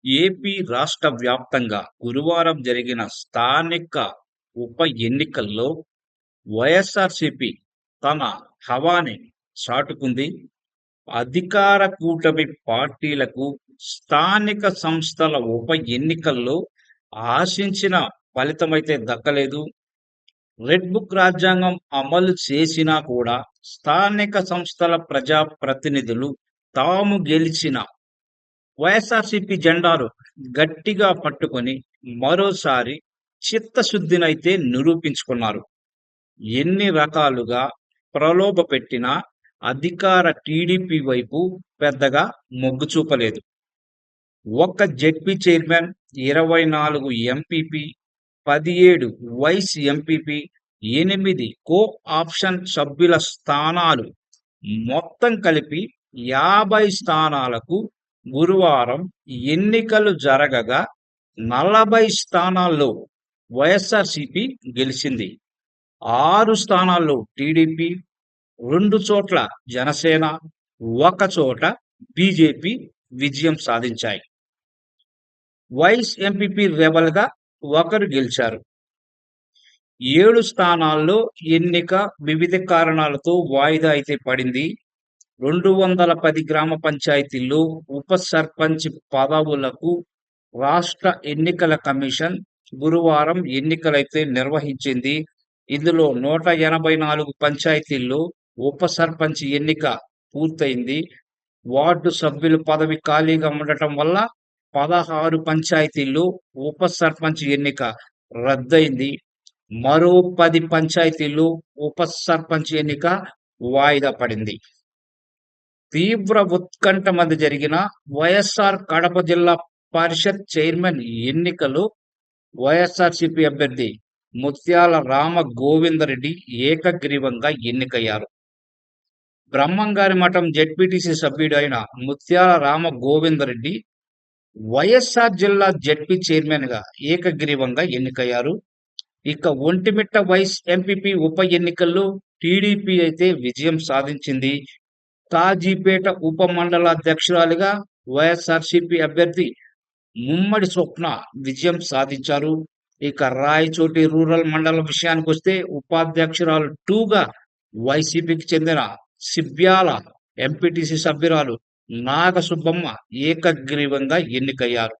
AP రాష్ట్ర వ్యాప్తంగా గురువారం జరిగిన స్థానిక ఉప ఎన్నికల్లో వైఎస్ఆర్సీపీ తన హవాని చాటుకుంది. అధికార కూటమి పార్టీలకు స్థానిక సంస్థల ఉప ఎన్నికల్లో ఆశించిన ఫలితమైతే దక్కలేదు. రెడ్ బుక్ రాజ్యాంగం అమలు చేసినా కూడా స్థానిక సంస్థల ప్రజాప్రతినిధులు తాము గెలిచిన వైఎస్ఆర్సీపీ జెండాను గట్టిగా పట్టుకొని మరోసారి చిత్తశుద్ధినైతే నిరూపించుకున్నారు. ఎన్ని రకాలుగా ప్రలోభపెట్టినా అధికార టీడీపీ వైపు పెద్దగా మొగ్గు చూపలేదు. ఒక్క ZP chairman, 24 MPP, 17 vice MPP, 8 co option సభ్యుల స్థానాలు మొత్తం కలిపి 50 స్థానాలకు గురువారం ఎన్నికలు జరగగా 40 స్థానాల్లో వైఎస్ఆర్సీపీ గెలిచింది. 6 స్థానాల్లో టీడీపీ, 2 చోట్ల జనసేన, 1 చోట బీజేపీ విజయం సాధించాయి. వైస్ ఎంపీపీ రెబల్గా 1 గెలిచారు. 7 స్థానాల్లో ఎన్నిక వివిధ కారణాలతో వాయిదా అయితే పడింది. 210 గ్రామ పంచాయతీల్లో ఉప సర్పంచ్ పదవులకు రాష్ట్ర ఎన్నికల కమిషన్ గురువారం ఎన్నికలైతే నిర్వహించింది. ఇందులో 184 పంచాయతీల్లో ఉప సర్పంచ్ ఎన్నిక పూర్తయింది. వార్డు సభ్యుల పదవి ఖాళీగా ఉండటం వల్ల 16 పంచాయతీల్లో ఉప సర్పంచ్ ఎన్నిక రద్దయింది. మరో 10 పంచాయతీల్లో ఉప సర్పంచ్ ఎన్నిక వాయిదా పడింది. తీవ్ర ఉత్కంఠ మధ్య జరిగిన వైఎస్ఆర్ కడప జిల్లా పరిషత్ చైర్మన్ ఎన్నికలో వైఎస్ఆర్సీపీ అభ్యర్థి ముత్యాల రామ గోవిందరెడ్డి ఏకగ్రీవంగా ఎన్నికయ్యారు. బ్రహ్మంగారి మఠం జెడ్పీటీసీ సభ్యుడు అయిన ముత్యాల రామ గోవిందరెడ్డి వైఎస్ఆర్ జిల్లా జెడ్పీ చైర్మన్ గా ఏకగ్రీవంగా ఎన్నికయ్యారు. ఇక ఒంటిమిట్ట వైస్ ఎంపీపీ ఉప ఎన్నికల్లో టీడీపీ అయితే విజయం సాధించింది. కాజీపేట ఉప మండలాధ్యక్షురాలిగా వైఎస్ఆర్సీపీ అభ్యర్థి ముమ్మడి స్వప్న విజయం సాధించారు. ఇక రాయచోటి రూరల్ మండలం విషయానికి వస్తే ఉపాధ్యక్షురాలు 2గా వైసీపీకి చెందిన సిబ్యాల ఎంపీటీసీ సభ్యురాలు నాగసుబ్బమ్మ ఏకగ్రీవంగా ఎన్నికయ్యారు.